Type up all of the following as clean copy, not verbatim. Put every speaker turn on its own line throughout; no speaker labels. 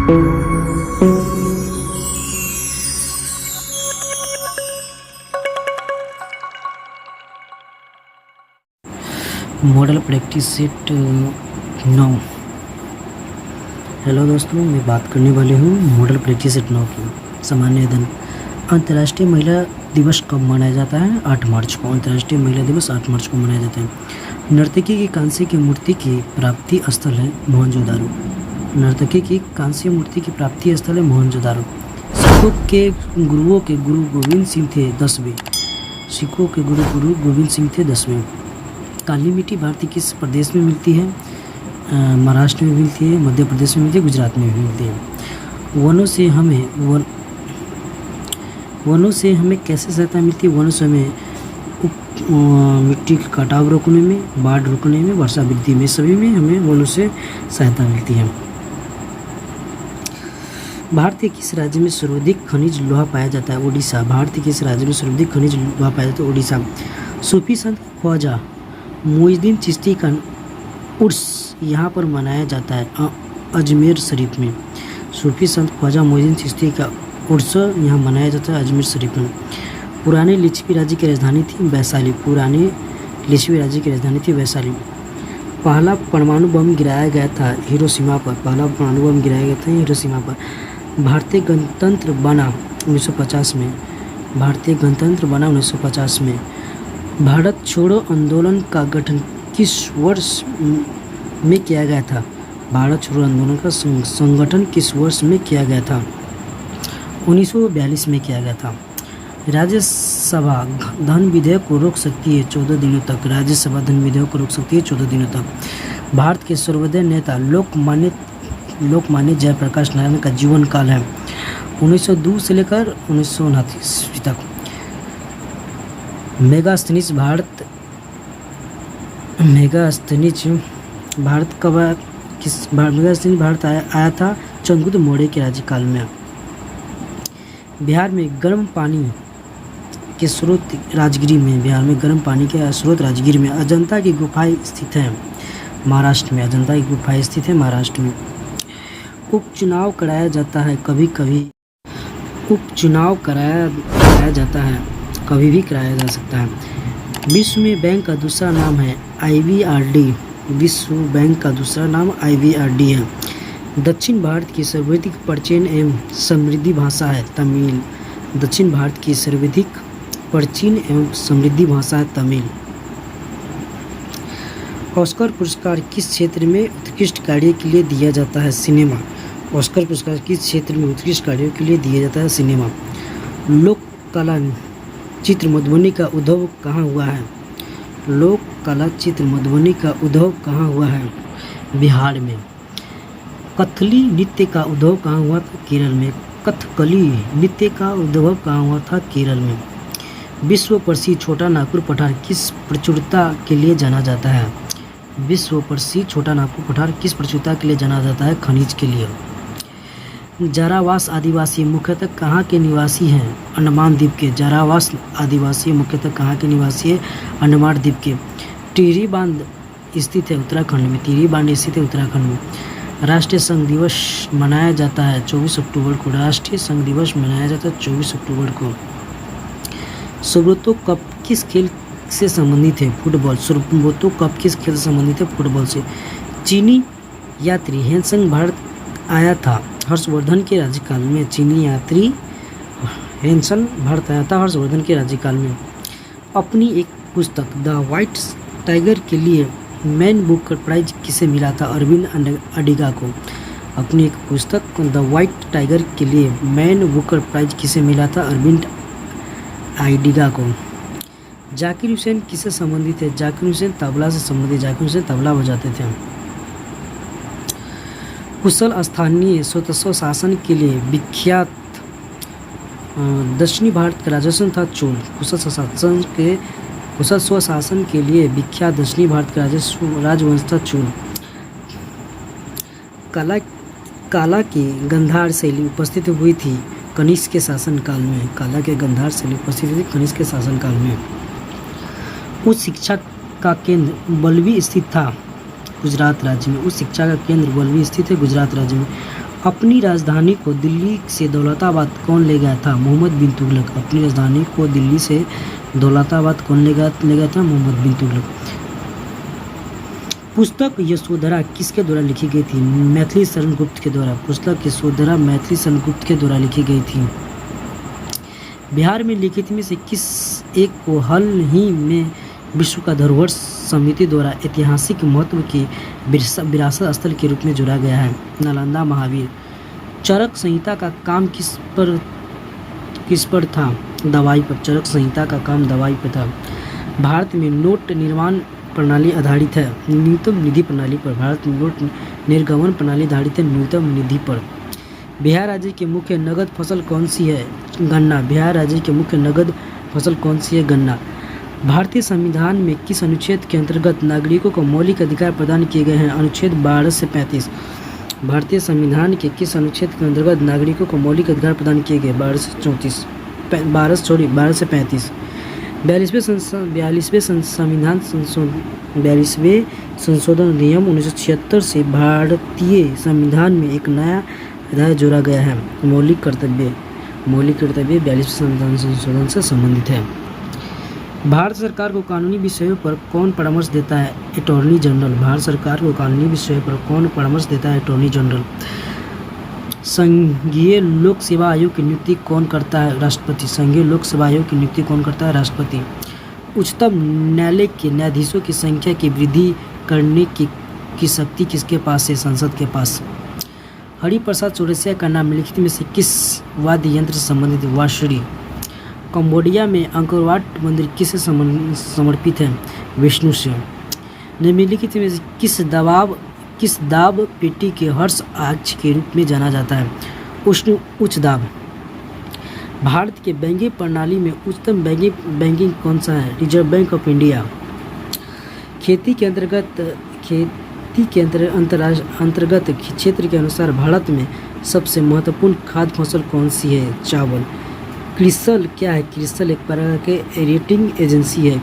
Model practice set 9। Hello दोस्तों, मैं बात करने वाली हूँ मॉडल प्रैक्टिस सेट 9 की। सामान्य अध्ययन। अंतर्राष्ट्रीय महिला दिवस कब मनाया जाता है? 8 मार्च को। अंतर्राष्ट्रीय महिला दिवस 8 मार्च को मनाया जाता है। नर्तकी की कांस्य की मूर्ति की प्राप्ति स्थल है मोहनजोदारो। नर्तकी की कांस्य मूर्ति की प्राप्ति स्थल है मोहनजोदारो। सिखों के गुरुओं के गुरु गोविंद सिंह थे 10वें। सिखों के गुरु गोविंद सिंह थे 10वें। काली मिट्टी भारत किस प्रदेश में मिलती है? महाराष्ट्र में मिलती है, मध्य प्रदेश में मिलती है, गुजरात में भी मिलती है। वनों से हमें कैसे सहायता मिलती है? वनों से हमें मिट्टी का कटाव रोकने में, बाढ़ रोकने में, वर्षा वृद्धि में, सभी में हमें वनों से सहायता मिलती है। भारत के किस राज्य में सर्वाधिक खनिज लोहा पाया जाता है? ओडिशा। भारत के किस राज्य में सर्वाधिक खनिज लोहा पाया जाता है? ओडिशा। सूफी संत ख्वाजा मोइनुद्दीन चिश्ती का उर्स यहाँ पर मनाया जाता है, अजमेर शरीफ में। सूफी संत ख्वाजा मोइनुद्दीन चिश्ती का उर्स यहाँ मनाया जाता है, अजमेर शरीफ में। पुराने लिच्छवी राज्य की राजधानी थी वैशाली। पुराने लिच्छवी राज्य की राजधानी थी वैशाली। पहला परमाणु बम गिराया गया था हिरोशिमा पर। पहला परमाणु बम गिराया गया था हिरोशिमा पर। भारतीय गणतंत्र बना 1950 में। भारतीय गणतंत्र बना 1950 में। भारत छोड़ो आंदोलन का गठन किस वर्ष में किया गया था? भारत छोड़ो आंदोलन का संगठन किस वर्ष में किया गया था? 1942 में किया गया था। राज्यसभा धन विधेयक को रोक सकती है 14 दिनों तक। राज्यसभा धन विधेयक को रोक सकती है 14 दिनों तक। भारत के सर्वोदय नेता लोकमान्य जयप्रकाश नारायण का जीवन काल है 1902 से लेकर 1929 तक। मेगास्थनीज भारत कब मेगास्थनीज भारत आया था? चंद्रगुप्त मौर्य के राज्यकाल में। बिहार में गर्म पानी के स्रोत राजगिरी में। बिहार में गर्म पानी के स्रोत राजगिरी में। अजंता की गुफाएं स्थित हैं महाराष्ट्र में। अजंता की गुफाएं स्थित है महाराष्ट्र में। उपचुनाव कराया जाता है कभी कभी। उपचुनाव कराया जाता है, कभी भी कराया जा सकता है। विश्व में बैंक का दूसरा नाम है IBRD। विश्व बैंक का दूसरा नाम IBRD है। दक्षिण भारत की सर्वाधिक प्राचीन एवं समृद्धि भाषा है तमिल। दक्षिण भारत की सर्वाधिक प्राचीन एवं समृद्धि भाषा है तमिल। ऑस्कर पुरस्कार किस क्षेत्र में उत्कृष्ट कार्य के लिए दिया जाता है? सिनेमा। ऑस्कर पुरस्कार किस क्षेत्र में उत्कृष्ट कार्यों के लिए दिया जाता है? सिनेमा। लोक कला चित्र मधुबनी का उद्भव कहाँ हुआ है? लोक कला चित्र मधुबनी का उद्भव कहाँ हुआ है? बिहार में। कथकली नृत्य का उद्भव कहाँ हुआ था? केरल में। कथकली नृत्य का उद्भव कहाँ हुआ था? केरल में। विश्व प्रसिद्ध छोटा नागपुर पठार किस प्रचुरता के लिए जाना जाता है? विश्व प्रसिद्ध छोटा नागपुर पठार किस प्रचुरता के लिए जाना जाता है? खनिज के लिए। जारावास आदिवासी मुख्यतः कहाँ के निवासी हैं? अंडमान द्वीप के। जारावास आदिवासी मुख्यतः कहाँ के निवासी है? अंडमान द्वीप के। टिहरी बांध स्थित है उत्तराखंड में। टिहरी बांध स्थित है उत्तराखंड में। राष्ट्रीय संघ दिवस मनाया जाता है 24 अक्टूबर को। राष्ट्रीय संघ दिवस मनाया जाता है 24 अक्टूबर को। सुब्रतो कप किस खेल से संबंधित है? फुटबॉल। सुब्रतो कप किस खेल से संबंधित है? फुटबॉल से। चीनी यात्री हेनसेन भारत आया था हर्षवर्धन के राज्यकाल में। चीनी यात्री हेनसेन भारत आया था हर्षवर्धन के राज्यकाल में। अपनी एक पुस्तक द व्हाइट टाइगर के लिए मैन बुकर प्राइज किसे मिला था? अरविंद अडिगा को। अपनी एक पुस्तक द व्हाइट टाइगर के लिए मैन बुकर प्राइज किसे मिला था? अरविंद अडिगा को। जाकिर हुसैन किससे संबंधित है? जाकिर हुसैन तबला से संबंधित। जाकिर हुसैन तबला बजाते थे। कुशल स्थानीय स्वतंत्र शासन के लिए विख्यात दक्षिणी भारत का राजवंश था चोल। कुशल स्वशासन के लिए विख्यात दक्षिणी भारत का राजवंश था चोल। काला की गंधार शैली उपस्थित हुई थी कनिष्क के शासनकाल में। काला के गंधार शैली उपस्थित हुई थी कनिष्क के शासनकाल में। उच्च शिक्षा का केंद्र बल्लवी स्थित था गुजरात राज्य में। उच्च शिक्षा का केंद्र बल्लवी स्थित है गुजरात राज्य में। अपनी राजधानी को दिल्ली से दौलताबाद कौन ले गया था? मोहम्मद बिन तुगलक। अपनी राजधानी को दिल्ली से दौलताबाद कौन ले गया था? मोहम्मद बिन तुगलक। पुस्तक यशोधरा किसके द्वारा लिखी गई थी? मैथिली शरण गुप्त के द्वारा। पुस्तक यशोधरा मैथिली शरण गुप्त के द्वारा लिखी गई थी। बिहार में लिखित में से किस एक को हाल ही में विश्व का धरोहर समिति द्वारा ऐतिहासिक महत्व की विरासत स्थल के रूप में जोड़ा गया है? नालंदा महावीर। चरक संहिता का काम किस पर था? दवाई पर। चरक संहिता का काम दवाई पर था। भारत में नोट निर्माण प्रणाली आधारित है न्यूनतम निधि प्रणाली पर। भारत में नोट निर्गमन प्रणाली आधारित है न्यूनतम निधि पर। बिहार राज्य की मुख्य नगद फसल कौन सी है? गन्ना। बिहार राज्य की मुख्य नगद फसल कौन सी है? गन्ना। भारतीय संविधान में किस अनुच्छेद के अंतर्गत नागरिकों को मौलिक अधिकार प्रदान किए गए हैं? अनुच्छेद 12 से 35। भारतीय संविधान के किस अनुच्छेद के अंतर्गत नागरिकों को मौलिक अधिकार प्रदान किए गए? 12 से 35। 42वें संशोधन अधिनियम 1976 से भारतीय संविधान में एक नया अध्याय जोड़ा गया है। मौलिक कर्तव्य 42वें संशोधन से संबंधित है। भारत सरकार को कानूनी विषयों पर कौन परामर्श देता है? Attorney general. भारत सरकार को कानूनी विषयों पर कौन परामर्श देता है? Attorney general. संघीय लोक सेवा आयोग की नियुक्ति कौन करता है? राष्ट्रपति। संघीय लोक सेवा आयोग की नियुक्ति कौन करता है? राष्ट्रपति। उच्चतम न्यायालय के न्यायाधीशों की संख्या की वृद्धि करने की शक्ति किसके पास है? संसद के पास। हरिप्रसाद चौरसिया का नाम लिखित में से किस वाद्य यंत्र से संबंधित? वांसुरी। कंबोडिया में अंकोर मंदिर किसे समर्पित है? विष्णु से। निम्नलिखित में से किस दाब पेटी के हर्ष अक्ष के रूप में जाना जाता है? उच्च दाब। भारत के बैंकिंग प्रणाली में उच्चतम बैंकिंग कौन सा है? Reserve bank of India. खेती के अंतर्गत क्षेत्र के अनुसार भारत में सबसे महत्वपूर्ण खाद्य फसल कौन सी है? चावल। क्रिसल क्या है? क्रिसल एक प्रकार के रेटिंग एजेंसी है।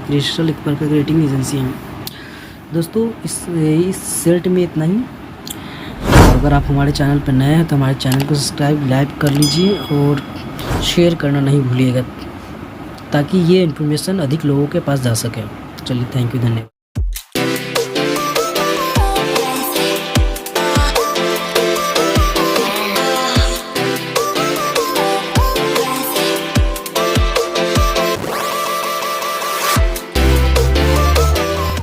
दोस्तों इस सेट में इतना ही। अगर आप हमारे चैनल पर नए हैं तो हमारे चैनल को सब्सक्राइब लाइक कर लीजिए और शेयर करना नहीं भूलिएगा ताकि ये इन्फॉर्मेशन अधिक लोगों के पास जा सके। चलिए, थैंक यू, धन्यवाद।